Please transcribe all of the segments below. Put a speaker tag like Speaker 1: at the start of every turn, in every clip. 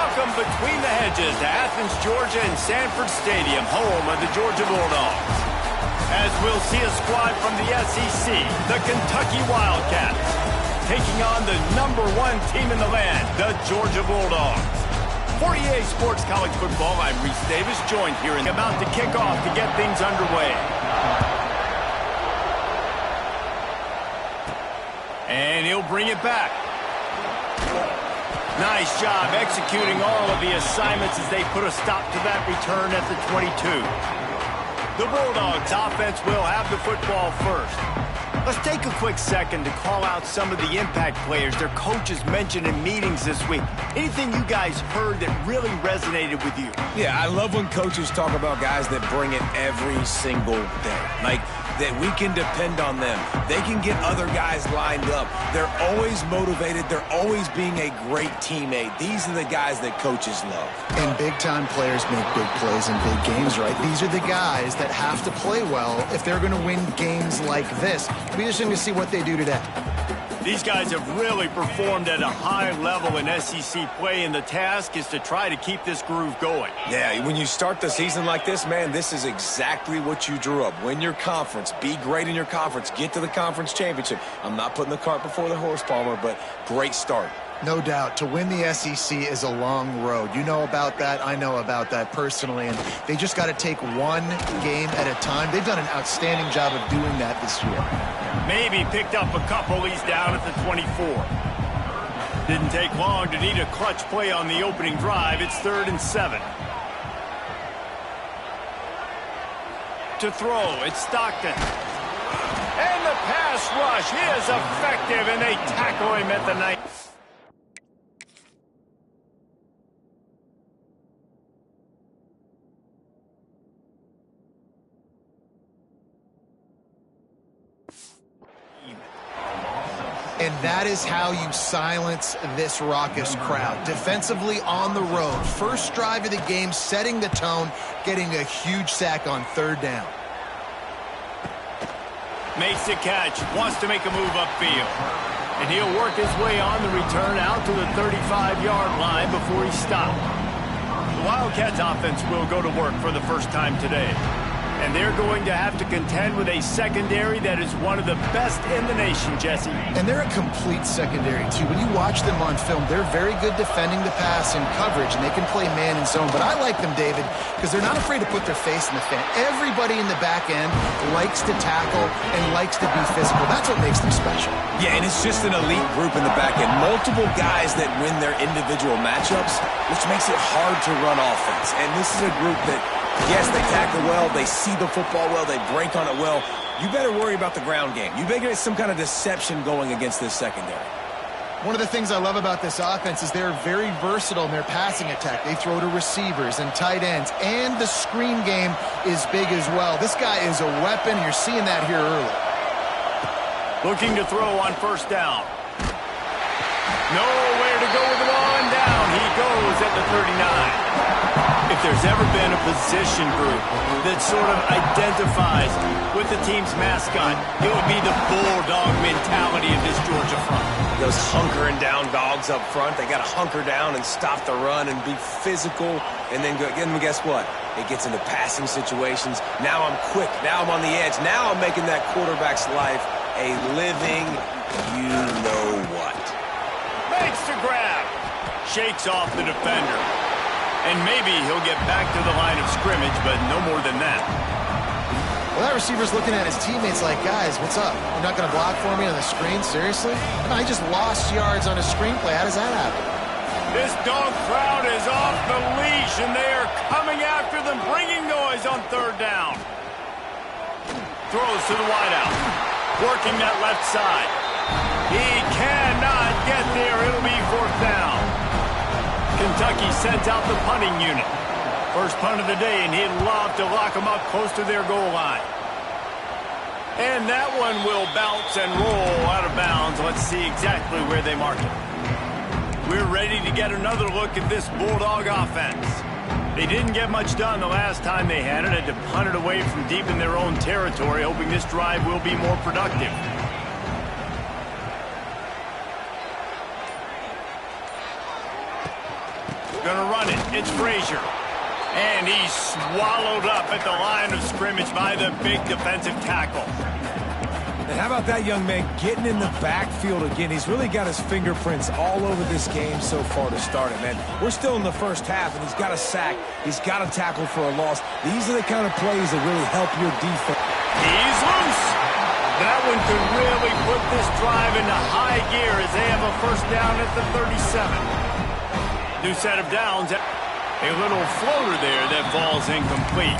Speaker 1: Welcome between the hedges to Athens, Georgia and Sanford Stadium, home of the Georgia Bulldogs. As we'll see a squad from the SEC, the Kentucky Wildcats, taking on the #1 team in the land, the Georgia Bulldogs. 48 Sports College Football, I'm Reese Davis, joined here and about to kick off to get things underway. And he'll bring it back. Nice job executing all of the assignments as they put a stop to that return at the 22. The Bulldogs offense will have the football first. Let's take a quick second to call out some of the impact players their coaches mentioned in meetings this week. Anything you guys heard that really resonated with you?
Speaker 2: Yeah, I love when coaches talk about guys that bring it every single day. Like, that we can depend on them. They can get other guys lined up. They're always motivated. They're always being a great teammate. These are the guys that coaches love.
Speaker 3: And big-time players make big plays in big games, right? These are the guys that have to play well if they're going to win games like this. It'll be interesting to see what they do today.
Speaker 1: These guys have really performed at a high level in SEC play, and the task is to try to keep this groove going.
Speaker 2: Yeah, when you start the season like this, man, this is exactly what you drew up. Win your conference. Be great in your conference. Get to the conference championship. I'm not putting the cart before the horse, Palmer, but great start.
Speaker 3: No doubt. To win the SEC is a long road. You know about that. I know about that personally. And they just got to take one game at a time. They've done an outstanding job of doing that this year.
Speaker 1: Maybe picked up a couple. He's down at the 24. Didn't take long to need a clutch play on the opening drive. It's 3rd and 7. To throw, it's Stockton. And the pass rush is effective, and they tackle him at the 9.
Speaker 3: And that is how you silence this raucous crowd. Defensively on the road. First drive of the game, setting the tone, getting a huge sack on 3rd down.
Speaker 1: Makes the catch, wants to make a move upfield. And he'll work his way on the return out to the 35-yard line before he's stopped. The Wildcats offense will go to work for the first time today. And they're going to have to contend with a secondary that is one of the best in the nation, Jesse.
Speaker 3: And they're a complete secondary, too. When you watch them on film, they're very good defending the pass and coverage, and they can play man and zone. But I like them, David, because they're not afraid to put their face in the fan. Everybody in the back end likes to tackle and likes to be physical. That's what makes them special.
Speaker 2: Yeah, and it's just an elite group in the back end. Multiple guys that win their individual matchups, which makes it hard to run offense. And this is a group that, yes, they tackle well, they see the football well, they break on it well. You better worry about the ground game. You better get some kind of deception going against this secondary.
Speaker 3: One of the things I love about this offense is they're very versatile in their passing attack. They throw to receivers and tight ends, and the screen game is big as well. This guy is a weapon. You're seeing that here early.
Speaker 1: Looking to throw on 1st down. Nowhere to go with the ball, and down he goes at the 39. If there's ever been a position group that sort of identifies with the team's mascot, it would be the bulldog mentality of this Georgia front.
Speaker 2: Those hunkering down dogs up front, they got to hunker down and stop the run and be physical. And then guess what? It gets into passing situations. Now I'm quick. Now I'm on the edge. Now I'm making that quarterback's life a living you-know-what.
Speaker 1: Makes the grab. Shakes off the defender. And maybe he'll get back to the line of scrimmage, but no more than that.
Speaker 3: Well, that receiver's looking at his teammates like, guys, what's up? You're not going to block for me on the screen? Seriously? No, he just lost yards on a screenplay. How does that happen?
Speaker 1: This dog crowd is off the leash, and they are coming after them, bringing noise on 3rd down. Throws to the wideout. Working that left side. He cannot get there. It'll be 4th down. Kentucky sent out the punting unit. First punt of the day, and he'd love to lock them up close to their goal line. And that one will bounce and roll out of bounds. Let's see exactly where they mark it. We're ready to get another look at this Bulldog offense. They didn't get much done the last time they had it. Had to punt it away from deep in their own territory, hoping this drive will be more productive. Gonna run it. It's Frazier. And he's swallowed up at the line of scrimmage by the big defensive tackle.
Speaker 2: And how about that young man getting in the backfield again? He's really got his fingerprints all over this game so far to start it, man. We're still in the first half, and he's got a sack. He's got a tackle for a loss. These are the kind of plays that really help your defense.
Speaker 1: He's loose. That one could really put this drive into high gear as they have a first down at the 37. New set of downs. A little floater there that falls incomplete.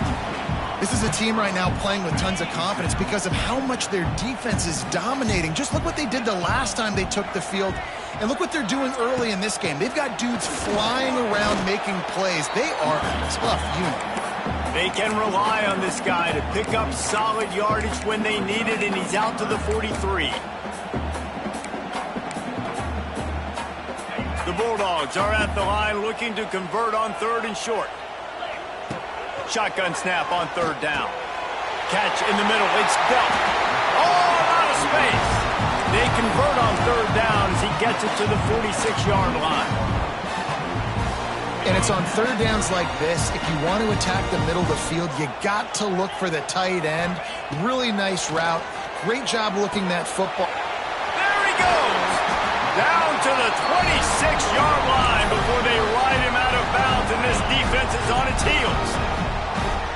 Speaker 3: This is a team right now playing with tons of confidence because of how much their defense is dominating. Just look what they did the last time they took the field, and look what they're doing early in this game. They've got dudes flying around making plays. They are a tough unit.
Speaker 1: They can rely on this guy to pick up solid yardage when they need it, and he's out to the 43. The Bulldogs are at the line looking to convert on 3rd and short. Shotgun snap on 3rd down. Catch in the middle. It's Bell. All out of space. They convert on 3rd down as he gets it to the 46-yard line.
Speaker 3: And it's on 3rd downs like this. If you want to attack the middle of the field, you got to look for the tight end. Really nice route. Great job looking that football.
Speaker 1: There he goes. Down to the 26-yard line before they ride him out of bounds, and this defense is on its heels.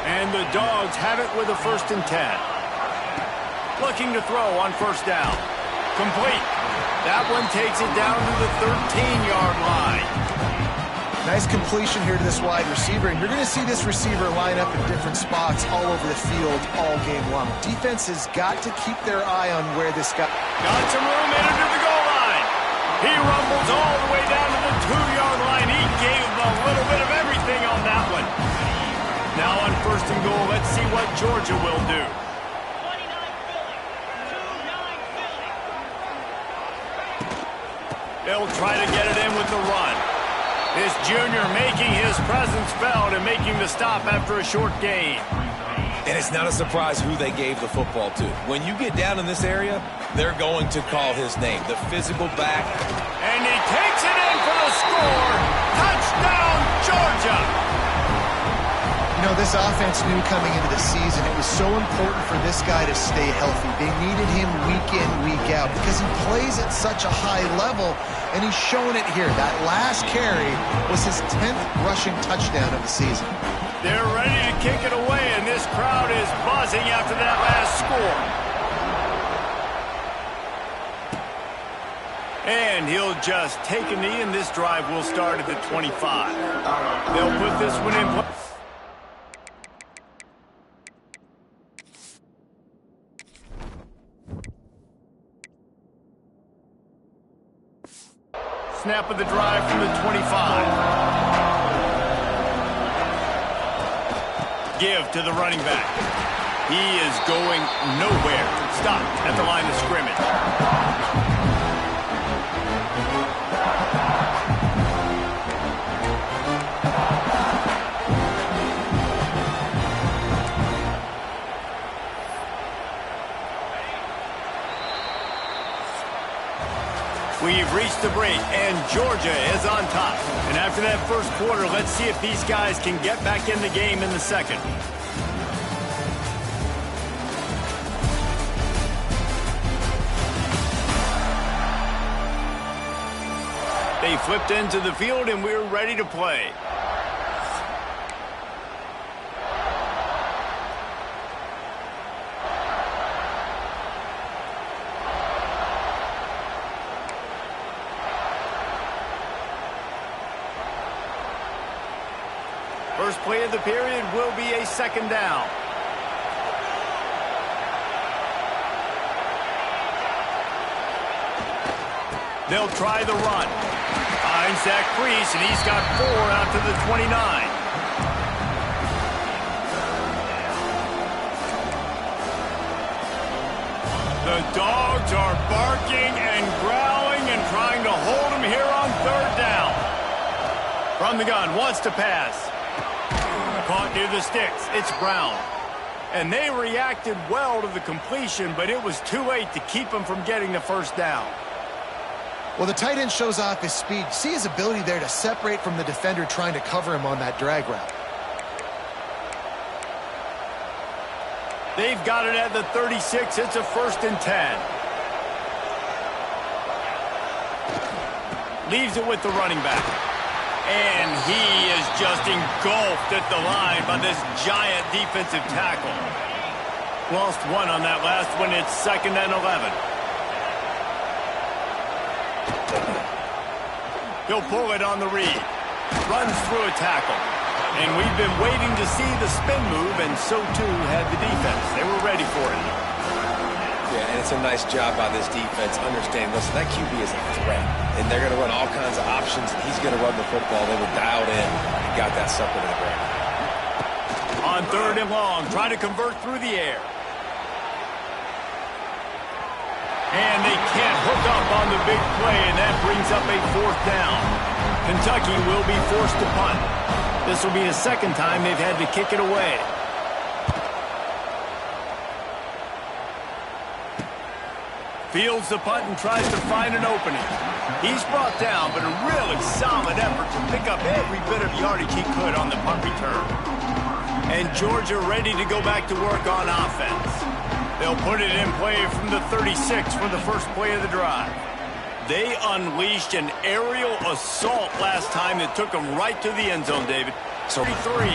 Speaker 1: And the Dogs have it with a 1st and 10. Looking to throw on 1st down. Complete. That one takes it down to the 13-yard line.
Speaker 3: Nice completion here to this wide receiver, and you're going to see this receiver line up in different spots all over the field all game long. Defense has got to keep their eye on where this guy...
Speaker 1: Got some room in under the goal line. He rumbles all the way down to the 2-yard line. He gave a little bit of everything on that one. Now on 1st and goal, let's see what Georgia will do. They'll try to get it in with the run. This junior making his presence felt and making the stop after a short gain.
Speaker 2: And it's not a surprise who they gave the football to. When you get down in this area, they're going to call his name, the physical back.
Speaker 1: And he takes it in for the score. Touchdown, Georgia!
Speaker 3: You know, this offense knew coming into the season it was so important for this guy to stay healthy. They needed him week in, week out because he plays at such a high level, and he's showing it here. That last carry was his 10th rushing touchdown of the season.
Speaker 1: They're ready to kick it away, and this crowd is buzzing after that last score. And he'll just take a knee, and this drive will start at the 25. They'll put this one in place. Snap of the drive from the 25. Give to the running back. He is going nowhere. Stopped at the line of scrimmage. We've reached the break, and Georgia is on top. And after that first quarter, let's see if these guys can get back in the game in the second. They flipped into the field, and we're ready to play. First play of the period will be a 2nd down. They'll try the run. Finds Zach Priest, and he's got 4 out to the 29. The Dogs are barking and growling and trying to hold him here on 3rd down. From the gun, wants to pass. Caught near the sticks. It's Brown. And they reacted well to the completion, but it was too late to keep him from getting the 1st down.
Speaker 3: Well, the tight end shows off his speed. See his ability there to separate from the defender trying to cover him on that drag route.
Speaker 1: They've got it at the 36. It's a 1st and 10. Leaves it with the running back. And he is just engulfed at the line by this giant defensive tackle. Lost one on that last one. It's 2nd and 11. He'll pull it on the read. Runs through a tackle. And we've been waiting to see the spin move, and so too had the defense. They were ready for it.
Speaker 2: Yeah, and it's a nice job by this defense. Understand, listen, that QB is a threat. And they're going to run all kinds of options. He's going to run the football. They were dialed in and got that sucker to the ground.
Speaker 1: On 3rd and long, trying to convert through the air. And they can't hook up on the big play, and that brings up a 4th down. Kentucky will be forced to punt. This will be the 2nd time they've had to kick it away. Fields the punt and tries to find an opening. He's brought down, but a really solid effort to pick up every bit of yardage he could on the punt return. And Georgia ready to go back to work on offense. They'll put it in play from the 36 for the first play of the drive. They unleashed an aerial assault last time that took them right to the end zone, David. 33.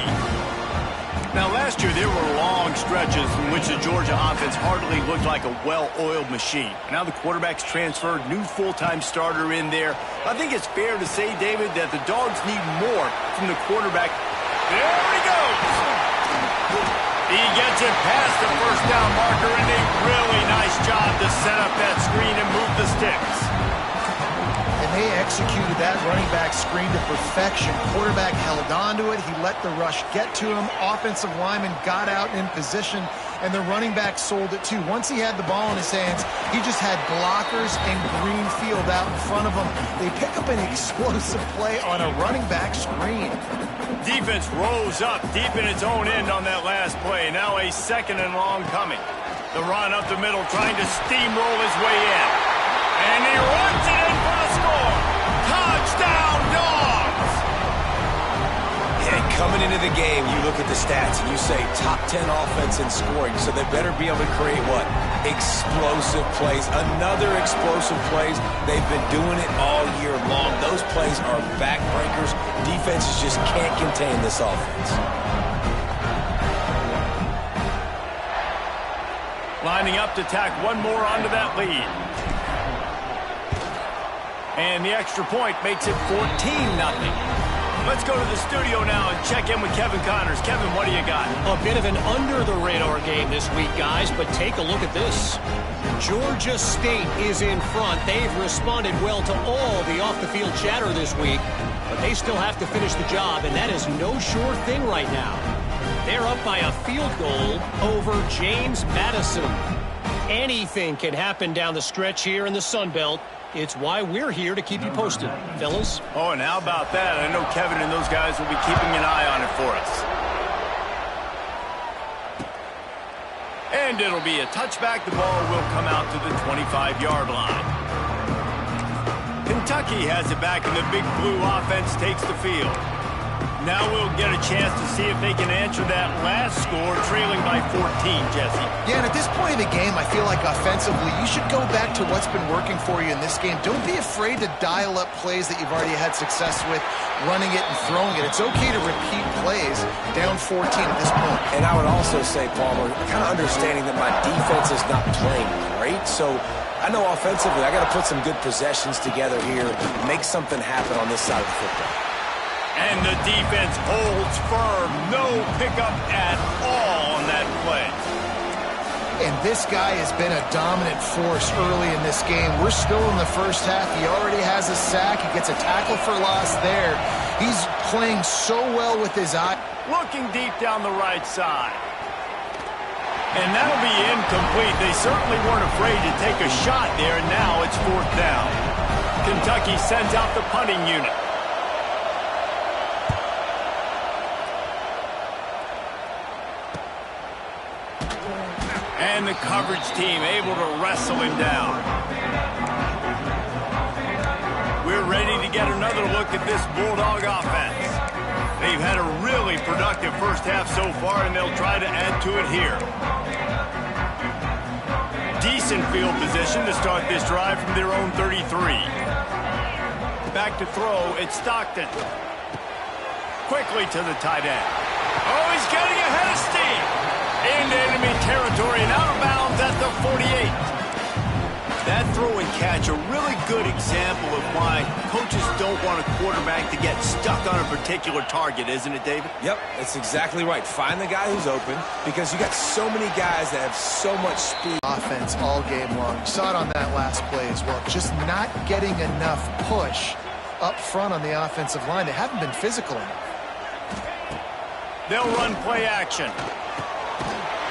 Speaker 1: Now, last year, there were long stretches in which the Georgia offense hardly looked like a well-oiled machine. Now the quarterback's transferred, new full-time starter in there. I think it's fair to say, David, that the Dogs need more from the quarterback. There he goes! He gets it past the 1st down marker, and a really nice job to set up that screen and move the sticks.
Speaker 3: And they executed that running back screen to perfection. Quarterback held on to it. He let the rush get to him. Offensive lineman got out in position, and the running back sold it too. Once he had the ball in his hands, he just had blockers and green field out in front of him. They pick up an explosive play on a running back screen.
Speaker 1: Defense rose up deep in its own end on that last play. Now a 2nd and long coming. The run up the middle, trying to steamroll his way in. And he runs it in for the score. Touchdown, Dogs!
Speaker 2: And coming into the game, you look at the stats and you say top 10 offense in scoring, so they better be able to create what? Explosive plays. Another explosive plays. They've been doing it all year long. Those plays are backbreakers. Defenses just can't contain this offense.
Speaker 1: Lining up to tack one more onto that lead. And the extra point makes it 14-0. Let's go to the studio now and check in with Kevin Connors. Kevin, what do you got?
Speaker 4: A bit of an under-the-radar game this week, guys, but take a look at this. Georgia State is in front. They've responded well to all the off-the-field chatter this week, but they still have to finish the job, and that is no sure thing right now. They're up by a field goal over James Madison. Anything can happen down the stretch here in the Sun Belt. It's why we're here to keep you posted, fellas.
Speaker 1: Oh, and how about that? I know Kevin and those guys will be keeping an eye on it for us. And it'll be a touchback. The ball will come out to the 25-yard line. Kentucky has it back, and the Big Blue offense takes the field. Now we'll get a chance to see if they can answer that last score, trailing by 14, Jesse.
Speaker 3: Yeah, and at this point in the game, I feel like offensively, you should go back to what's been working for you in this game. Don't be afraid to dial up plays that you've already had success with, running it and throwing it. It's okay to repeat plays down 14 at this point.
Speaker 2: And I would also say, Palmer, kind of understanding that my defense is not playing great, so I know offensively I got to put some good possessions together here, make something happen on this side of the football.
Speaker 1: And the defense holds firm. No pickup at all on that play.
Speaker 3: And this guy has been a dominant force early in this game. We're still in the first half. He already has a sack. He gets a tackle for loss there. He's playing so well with his eye.
Speaker 1: Looking deep down the right side. And that'll be incomplete. They certainly weren't afraid to take a shot there, and now it's 4th down. Kentucky sends out the punting unit. And the coverage team able to wrestle him down. get another look at this Bulldog offense. They've had a really productive first half so far, and they'll try to add to it here. Decent field position to start this drive from their own 33. Back to throw, it's Stockton. Quickly to the tight end. Oh, he's getting ahead of steam. Into enemy territory and out of bounds at the 48. That throw and catch, a really good example of why coaches don't want a quarterback to get stuck on a particular target, isn't it, David?
Speaker 2: Yep, that's exactly right. Find the guy who's open because you got so many guys that have so much speed.
Speaker 3: Offense all game long. You saw it on that last play as well. Just not getting enough push up front on the offensive line. They haven't been physical enough.
Speaker 1: They'll run play action.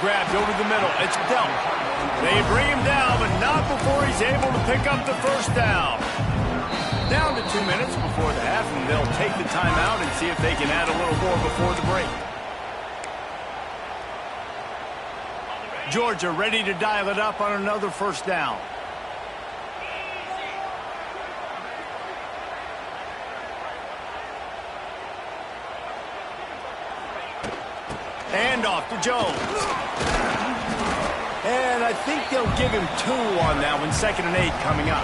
Speaker 1: Grabbed over the middle. It's Delp. They bring him down, but not before he's able to pick up the first down. Down to 2 minutes before the half, and they'll take the timeout and see if they can add a little more before the break. Georgia ready to dial it up on another first down. Hand off to Jones. And I think they'll give him 2 on that one. 2nd and 8 coming up.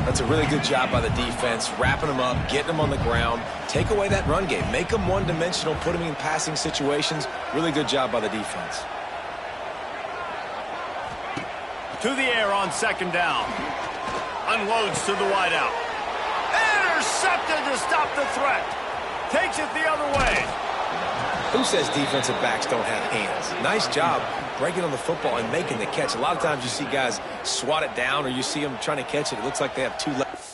Speaker 2: That's a really good job by the defense, wrapping them up, getting them on the ground. Take away that run game. Make them one-dimensional, put them in passing situations. Really good job by the defense.
Speaker 1: To the air on 2nd down. Unloads to the wideout. Intercepted to stop the threat. Takes it the other way.
Speaker 2: Who says defensive backs don't have hands? Nice job breaking on the football and making the catch. A lot of times you see guys swat it down or you see them trying to catch it. It looks like they have 2 left.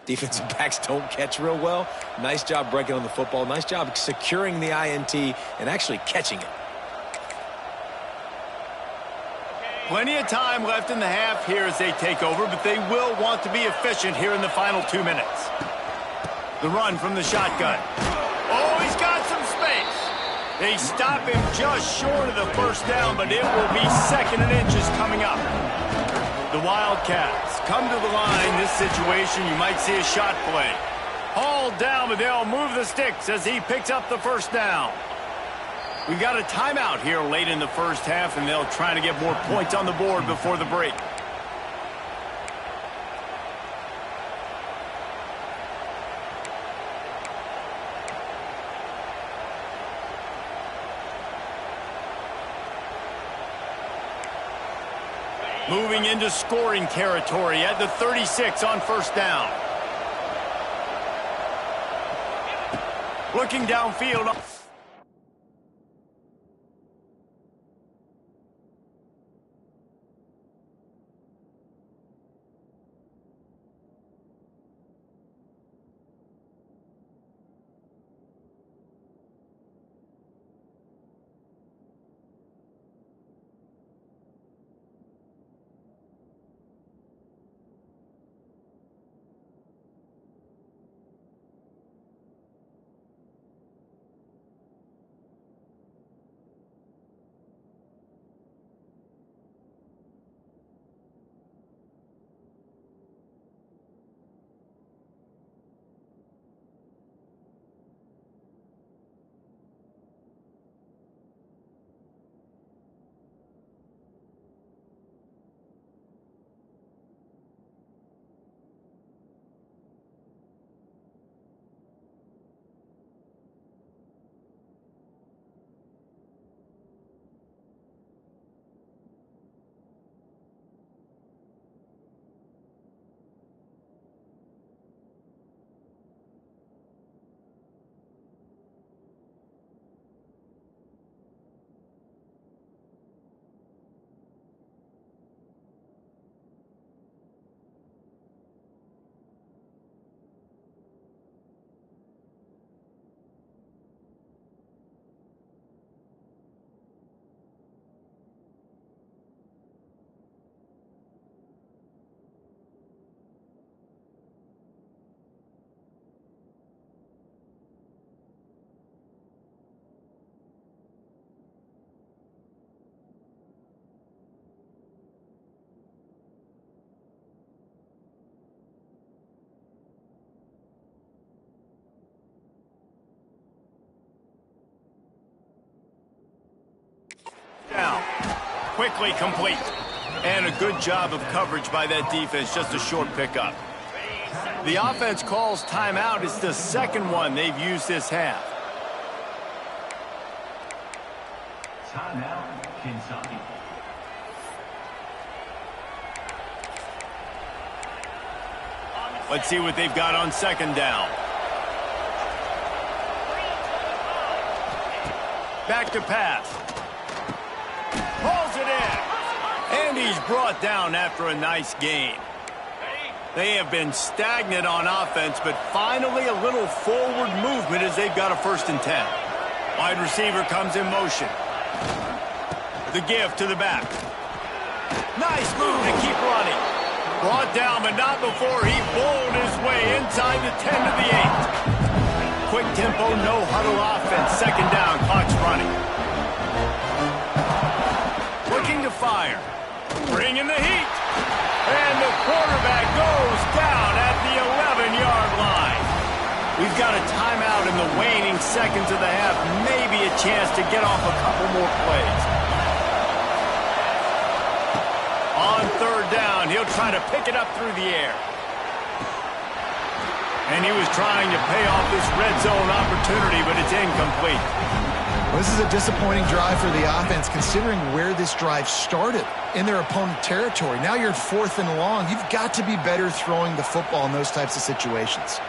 Speaker 2: Defensive backs don't catch real well. Nice job breaking on the football. Nice job securing the INT and actually catching it.
Speaker 1: Plenty of time left in the half here as they take over, but they will want to be efficient here in the final 2 minutes. The run from the shotgun. Oh, he's got some space. They stop him just short of the first down, but it will be 2nd and inches coming up. The Wildcats come to the line. This situation, you might see a shot play. Hauled down, but they'll move the sticks as he picks up the first down. We've got a timeout here late in the first half, and they'll try to get more points on the board before the break. Moving into scoring territory at the 36 on first down. Looking downfield. Quickly complete. And a good job of coverage by that defense. Just a short pickup. The offense calls timeout. It's the second one they've used this half.
Speaker 5: Timeout, Kentucky.
Speaker 1: Let's see what they've got on second down. Back to pass. Pulls it in. And he's brought down after a nice gain. They have been stagnant on offense, but finally a little forward movement as they've got a 1st and 10. Wide receiver comes in motion. The give to the back. Nice move to keep running. Brought down, but not before he bowled his way inside the 10 to the 8. Quick tempo, no huddle offense. Second down, clock's running. Looking to fire. Bringing the heat. And the quarterback goes down at the 11-yard line. We've got a timeout in the waning seconds of the half. Maybe a chance to get off a couple more plays. On third down, he'll try to pick it up through the air. And he was trying to pay off this red zone opportunity, but it's incomplete.
Speaker 3: Well, this is a disappointing drive for the offense, considering where this drive started in their opponent territory. Now you're 4th and long. You've got to be better throwing the football in those types of situations.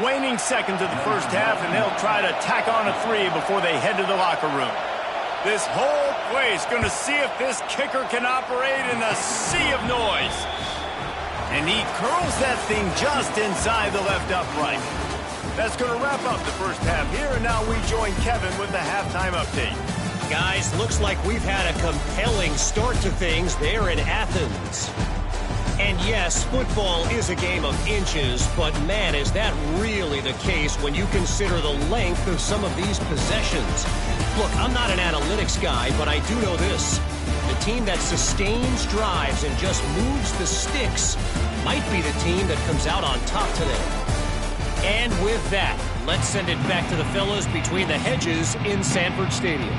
Speaker 1: Waning seconds of the first half, and they'll try to tack on a 3 before they head to the locker room. This whole place going to see if this kicker can operate in a sea of noise. And he curls that thing just inside the left upright. That's going to wrap up the first half here, and now we join Kevin with the halftime update.
Speaker 4: Guys, looks like we've had a compelling start to things there in Athens. And yes, football is a game of inches, but man, is that really the case when you consider the length of some of these possessions. Look, I'm not an analytics guy, but I do know this. The team that sustains drives and just moves the sticks might be the team that comes out on top today. And with that, let's send it back to the fellas between the hedges in Sanford Stadium.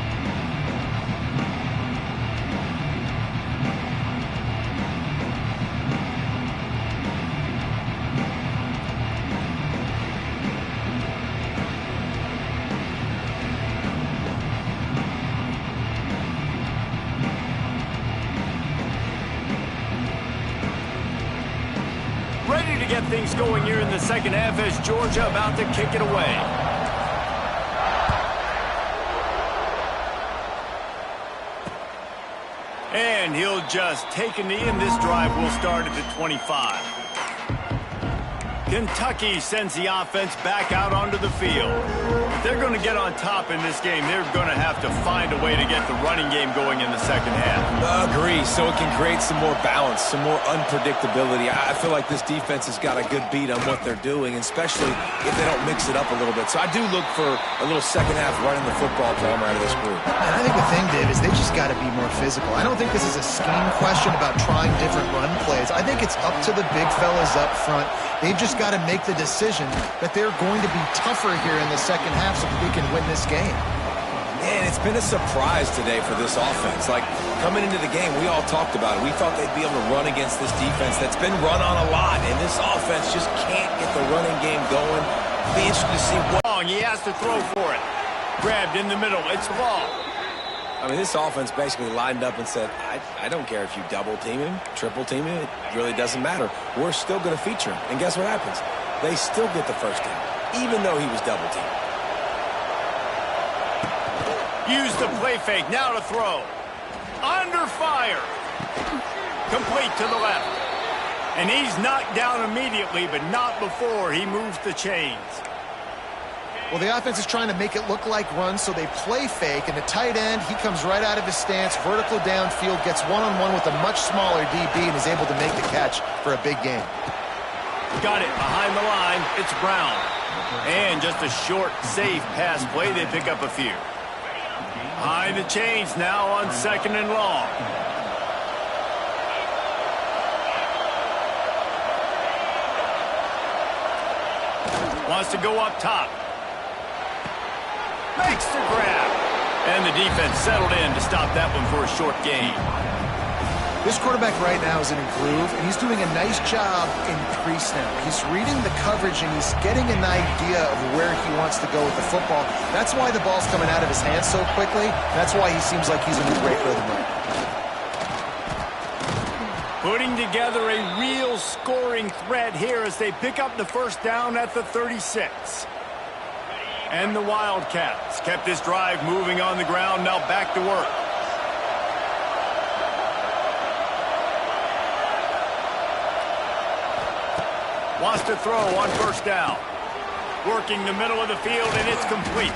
Speaker 1: Ready to get things going here in the second half as Georgia about to kick it away. And he'll just take a knee, and this drive will start at the 25. Kentucky sends the offense back out onto the field. If they're going to get on top in this game, they're going to have to find a way to get the running game going in the second half.
Speaker 2: Agree, so it can create some more balance, some more unpredictability. I feel like this defense has got a good beat on what they're doing, especially if they don't mix it up a little bit. So I do look for a little second half running the football from out of this group.
Speaker 3: And I think the thing, Dave, is they just got to be more physical. I don't think this is a scheme question about trying different run plays. I think it's up to the big fellas up front. They've just got to make the decision that they're going to be tougher here in the second half so that they can win this game.
Speaker 2: Man, it's been a surprise today for this offense. Like, coming into the game, we all talked about it. We thought they'd be able to run against this defense that's been run on a lot, and this offense just can't get the running game going. Be interested to see what...
Speaker 1: He has to throw for it. Grabbed in the middle. It's ball.
Speaker 2: I mean, this offense basically lined up and said, I don't care if you double team him, triple team him, it really doesn't matter. We're still going to feature him. And guess what happens? They still get the first down, even though he was double teamed.
Speaker 1: Use the play fake, now to throw. Under fire. Complete to the left. And he's knocked down immediately, but not before he moves the chains.
Speaker 3: Well, the offense is trying to make it look like runs, so they play fake, and the tight end, he comes right out of his stance, vertical downfield, gets one-on-one with a much smaller DB, and is able to make the catch for a big gain.
Speaker 1: Got it behind the line. It's Brown. And just a short, safe pass play. They pick up a few. Behind the chains now on second and long. Wants to go up top. Makes the grab. And the defense settled in to stop that one for a short gain.
Speaker 3: This quarterback right now is in a groove, and he's doing a nice job in pre-snap. He's reading the coverage, and he's getting an idea of where he wants to go with the football. That's why the ball's coming out of his hands so quickly. That's why he seems like he's in a great rhythm right now.
Speaker 1: Putting together a real scoring threat here as they pick up the first down at the 36. And the Wildcats kept this drive moving on the ground, now back to work. Wants to throw on first down. Working the middle of the field, and it's complete.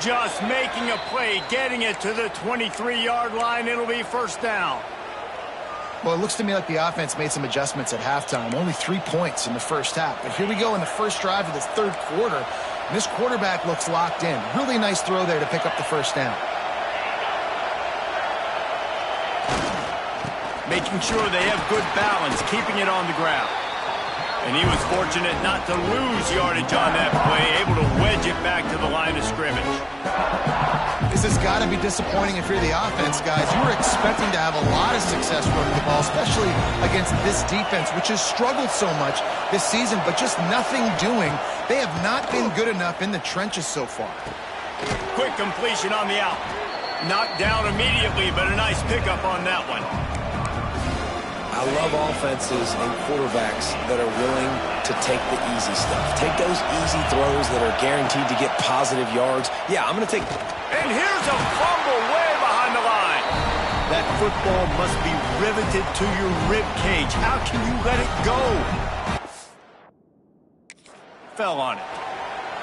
Speaker 1: Just making a play, getting it to the 23-yard line. It'll be first down.
Speaker 3: Well, it looks to me like the offense made some adjustments at halftime. Only 3 points in the first half. But here we go in the first drive of this third quarter. And this quarterback looks locked in. Really nice throw there to pick up the first down.
Speaker 1: Making sure they have good balance, keeping it on the ground. And he was fortunate not to lose yardage on that play, able to wedge it back to the line of scrimmage.
Speaker 3: This has got to be disappointing if you're the offense, guys. You were expecting to have a lot of success running the ball, especially against this defense, which has struggled so much this season, but just nothing doing. They have not been good enough in the trenches so far.
Speaker 1: Quick completion on the out. Knocked down immediately, but a nice pickup on that one.
Speaker 2: I love offenses and quarterbacks that are willing to take the easy stuff. Take those easy throws that are guaranteed to get positive yards. Yeah, I'm going to take...
Speaker 1: And here's a fumble way behind the line. That football must be riveted to your rib cage. How can you let it go? Fell on it.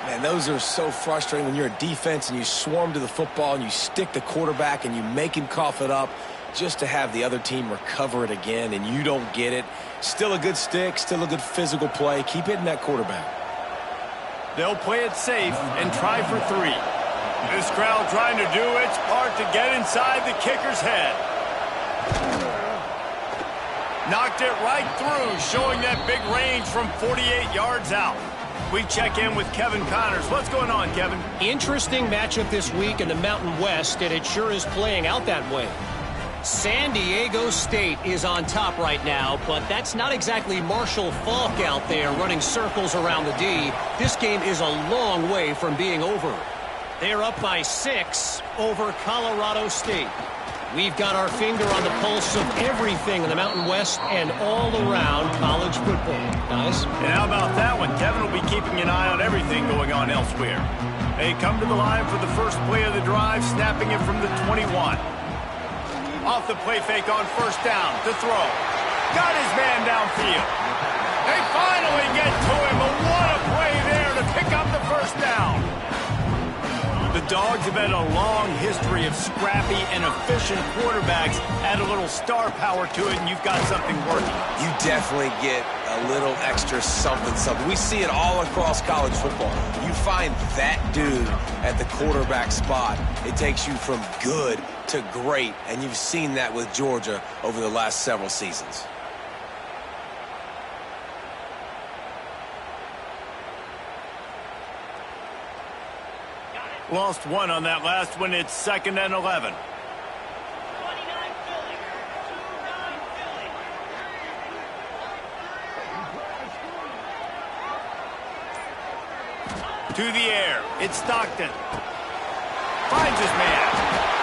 Speaker 2: Man, those are so frustrating when you're a defense and you swarm to the football and you stick the quarterback and you make him cough it up just to have the other team recover it again and you don't get it. Still a good stick, still a good physical play. Keep hitting that quarterback.
Speaker 1: They'll play it safe and try for 3. This crowd trying to do its part to get inside the kicker's head. Knocked it right through, showing that big range from 48 yards out. We check in with Kevin Connors. What's going on, Kevin?
Speaker 4: Interesting matchup this week in the Mountain West, and it sure is playing out that way. San Diego State is on top right now, but that's not exactly Marshall Faulk out there running circles around the D. This game is a long way from being over. They're up by 6 over Colorado State. We've got our finger on the pulse of everything in the Mountain West and all around college football. Guys?
Speaker 1: And how about that one? Kevin will be keeping an eye on everything going on elsewhere. They come to the line for the first play of the drive, snapping it from the 21. Off the play fake on first down to throw. Got his man downfield. They finally get to him, but what a play there to pick up the first down. The Dogs have had a long history of scrappy and efficient quarterbacks. Add a little star power to it, and you've got something working.
Speaker 2: You definitely get a little extra something. We see it all across college football. You find that dude at the quarterback spot, it takes you from good to great, and you've seen that with Georgia over the last several seasons.
Speaker 1: Lost 1 on that last one. It's 2nd and 11. To the air. It's Stockton. Finds his man.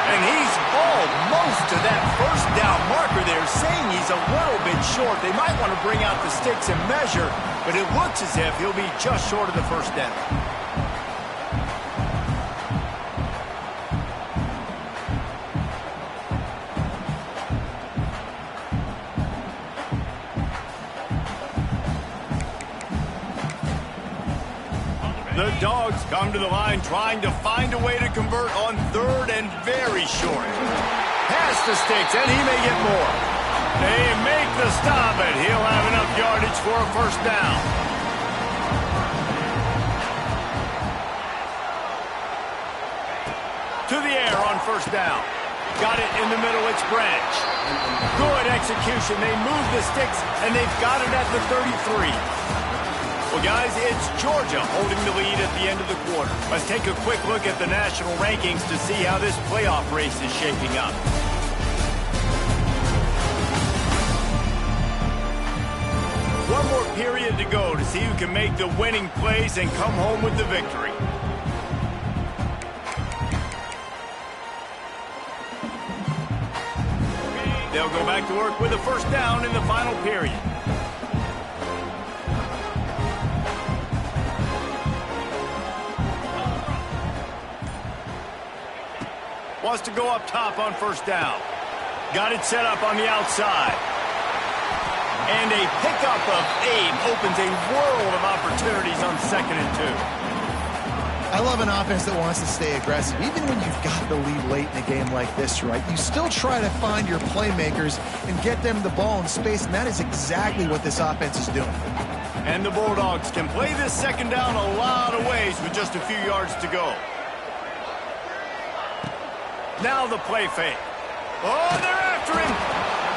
Speaker 1: And he's almost to that first down marker there, saying he's a little bit short. They might want to bring out the sticks and measure, but it looks as if he'll be just short of the first down. The Dogs come to the line trying to find a way to convert on 3rd and very short. Pass the sticks, and he may get more. They make the stop, and he'll have enough yardage for a first down. To the air on first down. Got it in the middle, it's Branch. Good execution. They move the sticks, and they've got it at the 33. Well, guys, it's Georgia holding the lead at the end of the quarter. Let's take a quick look at the national rankings to see how this playoff race is shaping up. One more period to go to see who can make the winning plays and come home with the victory. They'll go back to work with a first down in the final period. Wants to go up top on first down. Got it set up on the outside. And a pickup of 8 opens a world of opportunities on 2nd and 2.
Speaker 3: I love an offense that wants to stay aggressive. Even when you've got the lead late in a game like this, right, you still try to find your playmakers and get them the ball in space, and that is exactly what this offense is doing.
Speaker 1: And the Bulldogs can play this second down a lot of ways with just a few yards to go. Now the play fake. Oh, they're after him.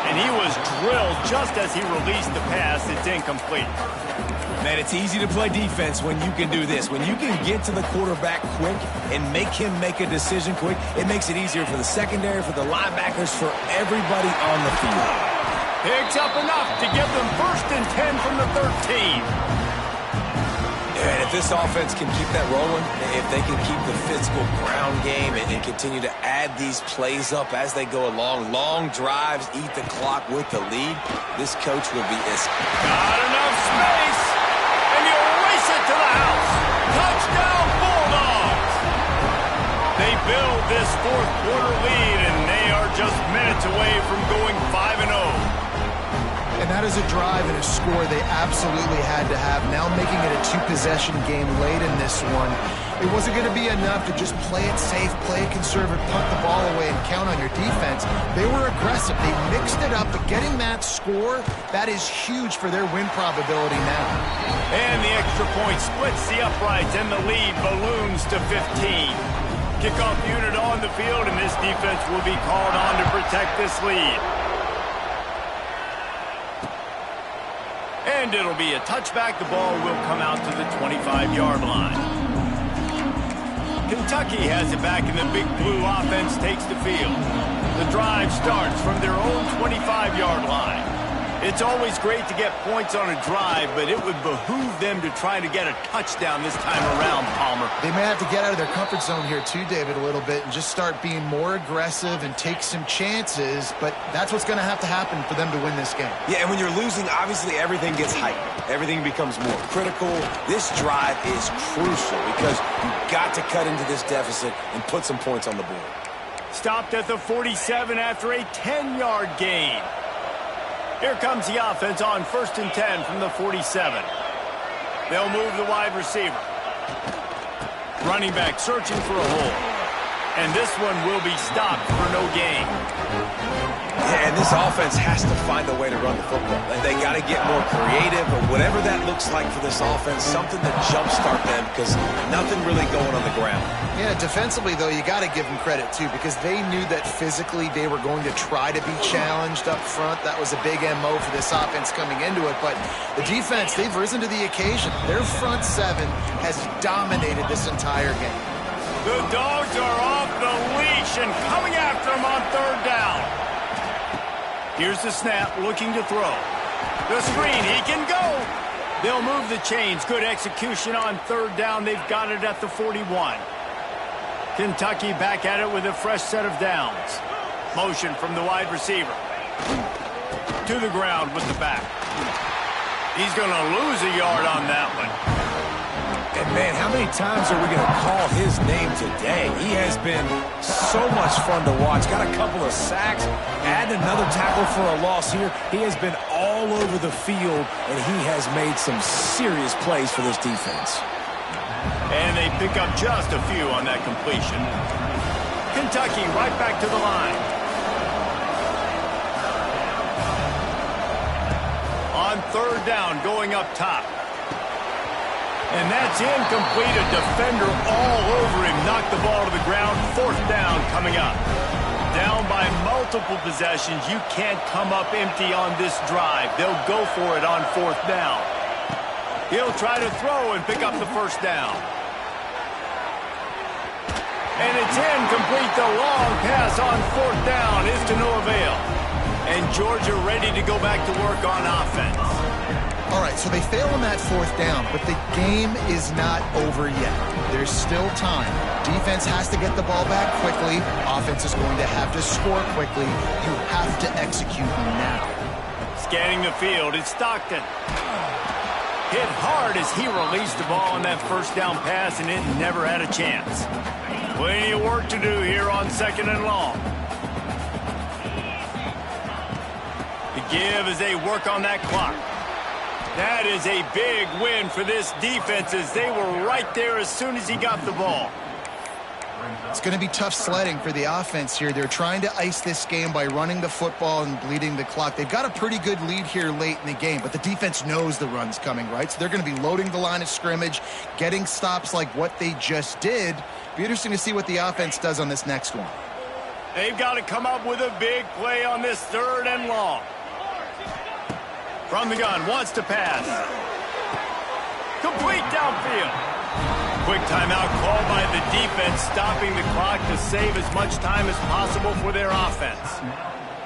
Speaker 1: And he was drilled just as he released the pass. It's incomplete.
Speaker 2: Man, it's easy to play defense when you can do this. When you can get to the quarterback quick and make him make a decision quick, it makes it easier for the secondary, for the linebackers, for everybody on the field.
Speaker 1: Picks up enough to give them 1st and 10 from the 13.
Speaker 2: And if this offense can keep that rolling, if they can keep the physical ground game and continue to add these plays up as they go along, long drives, eat the clock with the lead, this coach will be
Speaker 1: got enough space, and he'll race it to the house. Touchdown, Bulldogs! They build this 4th quarter lead, and they are just minutes away from going 5-0.
Speaker 3: And that is a drive and a score they absolutely had to have. Now making it a 2-possession game late in this one. It wasn't going to be enough to just play it safe, play it conservative, punt the ball away, and count on your defense. They were aggressive. They mixed it up, but getting that score, that is huge for their win probability now.
Speaker 1: And the extra point splits the uprights, and the lead balloons to 15. Kickoff unit on the field, and this defense will be called on to protect this lead. And it'll be a touchback. The ball will come out to the 25-yard line. Kentucky has it back, and the Big Blue offense takes the field. The drive starts from their own 25-yard line. It's always great to get points on a drive, but it would behoove them to try to get a touchdown this time around, Palmer.
Speaker 3: They may have to get out of their comfort zone here too, David, a little bit and just start being more aggressive and take some chances, but that's what's going to have to happen for them to win this game.
Speaker 2: Yeah, and when you're losing, obviously everything gets heightened. Everything becomes more critical. This drive is crucial because you've got to cut into this deficit and put some points on the board.
Speaker 1: Stopped at the 47 after a 10-yard gain. Here comes the offense on 1st and 10 from the 47. They'll move the wide receiver. Running back searching for a hole. And this one will be stopped for no gain.
Speaker 2: Yeah, and this offense has to find a way to run the football. They got to get more creative, or whatever that looks like for this offense, something to jumpstart them because nothing really going on the ground.
Speaker 3: Yeah, defensively, though, you got to give them credit, too, because they knew that physically they were going to try to be challenged up front. That was a big MO for this offense coming into it. But the defense, they've risen to the occasion. Their front 7 has dominated this entire game.
Speaker 1: The Dogs are off the leash and coming after him on 3rd down. Here's the snap, looking to throw. The screen, he can go. They'll move the chains. Good execution on 3rd down. They've got it at the 41. Kentucky back at it with a fresh set of downs. Motion from the wide receiver. To the ground with the back. He's going to lose a yard on that one.
Speaker 2: And, man, how many times are we going to call his name today? He has been so much fun to watch. Got a couple of sacks. Add another tackle for a loss here. He has been all over the field, and he has made some serious plays for this defense.
Speaker 1: And they pick up just a few on that completion. Kentucky right back to the line. On 3rd down, going up top. And that's incomplete. A defender all over him. Knocked the ball to the ground. 4th down coming up. Down by multiple possessions. You can't come up empty on this drive. They'll go for it on 4th down. He'll try to throw and pick up the first down. And it's incomplete. The long pass on fourth down is to no avail. And Georgia ready to go back to work on offense.
Speaker 3: All right, so they fail on that fourth down, but the game is not over yet. There's still time. Defense has to get the ball back quickly. Offense is going to have to score quickly. You have to execute now.
Speaker 1: Scanning the field, it's Stockton. Hit hard as he released the ball on that first down pass, and it never had a chance. Plenty of work to do here on 2nd and long. The give as they work on that clock. That is a big win for this defense as they were right there as soon as he got the ball.
Speaker 3: It's going to be tough sledding for the offense here. They're trying to ice this game by running the football and bleeding the clock. They've got a pretty good lead here late in the game, but the defense knows the run's coming, right? So they're going to be loading the line of scrimmage, getting stops like what they just did. Be interesting to see what the offense does on this next one.
Speaker 1: They've got to come up with a big play on this 3rd and long. From the gun, wants to pass. Complete downfield. Quick timeout called by the defense, stopping the clock to save as much time as possible for their offense.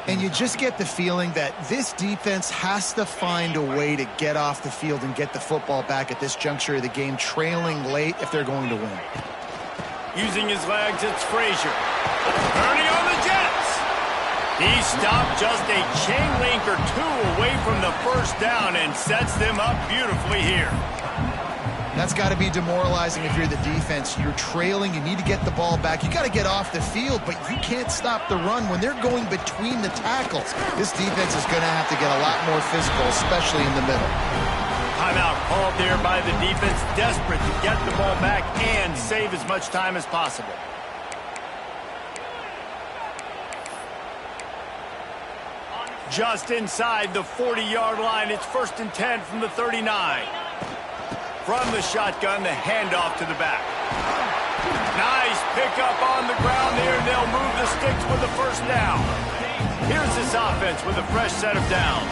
Speaker 3: And you just get the feeling that this defense has to find a way to get off the field and get the football back at this juncture of the game, trailing late if they're going to win.
Speaker 1: Using his legs, it's Frazier. Turning on the Jets. He stopped just a chain link or two away from the first down and sets them up beautifully here.
Speaker 3: That's got to be demoralizing if you're the defense. You're trailing. You need to get the ball back. You got to get off the field, but you can't stop the run when they're going between the tackles. This defense is going to have to get a lot more physical, especially in the middle.
Speaker 1: Timeout called there by the defense, desperate to get the ball back and save as much time as possible. Just inside the 40-yard line, it's 1st and 10 from the 39. From the shotgun, the handoff to the back. Nice pickup on the ground there, and they'll move the sticks with the first down. Here's this offense with a fresh set of downs.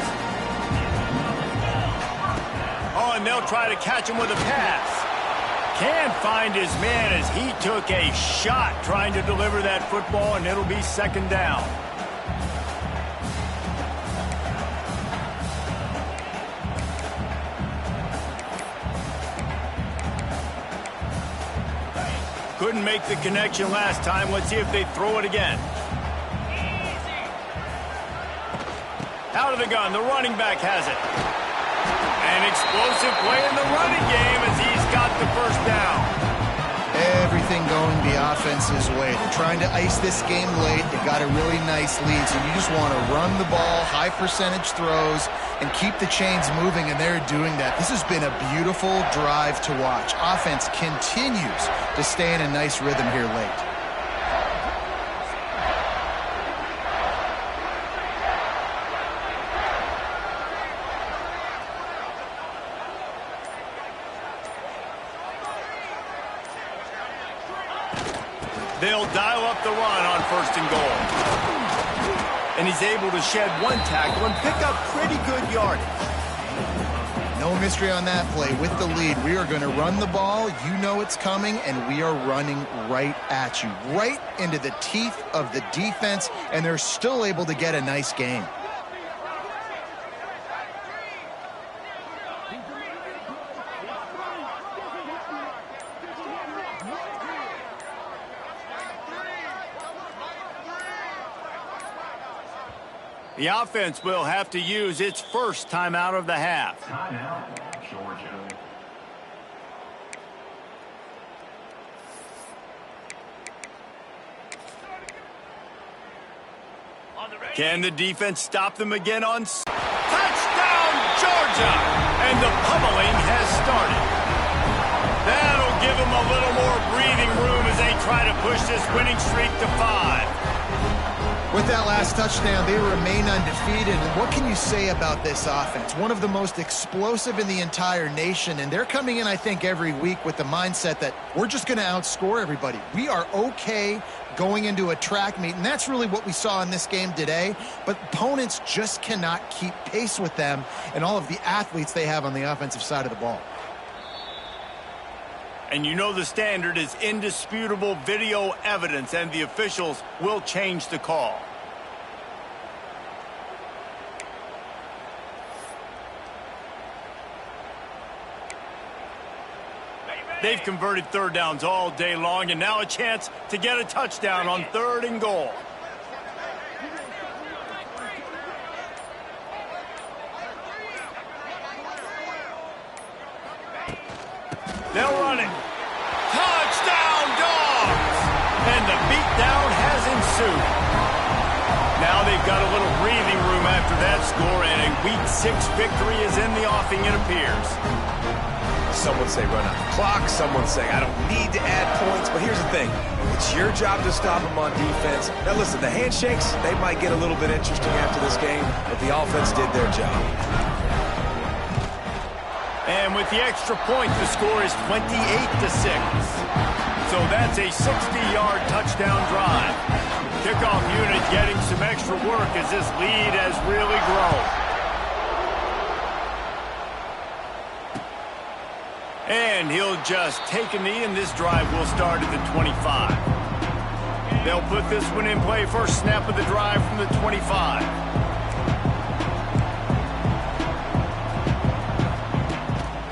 Speaker 1: Oh, and they'll try to catch him with a pass. Can't find his man as he took a shot trying to deliver that football, and it'll be 2nd down. Couldn't make the connection last time. Let's see if they throw it again. Out of the gun, the running back has it. An explosive play in the running game as he's got the first down.
Speaker 3: Everything going the offense's way. They're trying to ice this game late. They got a really nice lead, so you just want to run the ball, high percentage throws, and keep the chains moving, and they're doing that. This has been a beautiful drive to watch. Offense continues to stay in a nice rhythm here late.
Speaker 1: They'll dial up the run on 1st and goal. And he's able to shed one tackle and pick up pretty good yardage.
Speaker 3: No mystery on that play. With the lead, we are going to run the ball. You know it's coming, and we are running right at you, right into the teeth of the defense, and they're still able to get a nice game.
Speaker 1: The offense will have to use its first timeout of the half.
Speaker 5: Timeout, Georgia.
Speaker 1: Can the defense stop them again on touchdown, Georgia? And the pummeling has started. That'll give them a little more breathing room as they try to push this winning streak to 5.
Speaker 3: With that last touchdown, they remain undefeated. And what can you say about this offense? One of the most explosive in the entire nation. And they're coming in, I think, every week with the mindset that we're just going to outscore everybody. We are okay going into a track meet, and that's really what we saw in this game today. But opponents just cannot keep pace with them and all of the athletes they have on the offensive side of the ball.
Speaker 1: And you know the standard is indisputable video evidence, and the officials will change the call. They've converted third downs all day long, and now a chance to get a touchdown on 3rd and goal. They'll run it. Touchdown, Dogs! And the beatdown has ensued. Now they've got a little breathing room after that score, and a Week 6 victory is in the offing, it appears.
Speaker 2: Some would say run out the clock. Some would say I don't need to add points. But here's the thing. It's your job to stop them on defense. Now, listen, the handshakes, they might get a little bit interesting after this game, but the offense did their job.
Speaker 1: And with the extra point, the score is 28-6. So that's a 60-yard touchdown drive. Kickoff unit getting some extra work as this lead has really grown. And he'll just take a knee, and this drive will start at the 25. They'll put this one in play. First snap of the drive from the 25.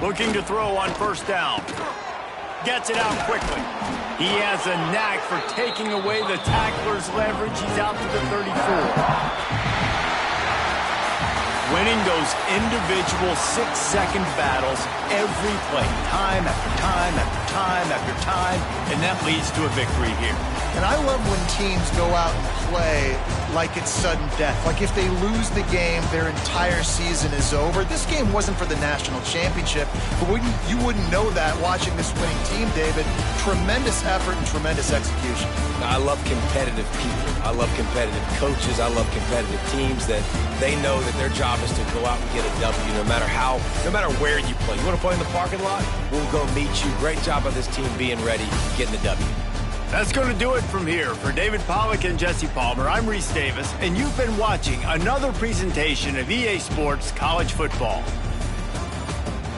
Speaker 1: Looking to throw on first down. Gets it out quickly. He has a knack for taking away the tackler's leverage. He's out to the 34. Winning those individual 6-second battles every play, time after time after time after time, and that leads to a victory here.
Speaker 3: And I love when teams go out and play like it's sudden death. Like if they lose the game, their entire season is over. This game wasn't for the national championship, but you wouldn't know that watching this winning team, David. Tremendous effort and tremendous execution.
Speaker 2: I love competitive people. I love competitive coaches. I love competitive teams that they know that their job is to go out and get a W no matter where you play. You want to play in the parking lot? We'll go meet you. Great job of this team being ready, getting the W.
Speaker 1: That's going to do it from here. For David Pollack and Jesse Palmer, I'm Reese Davis, and you've been watching another presentation of EA Sports College Football.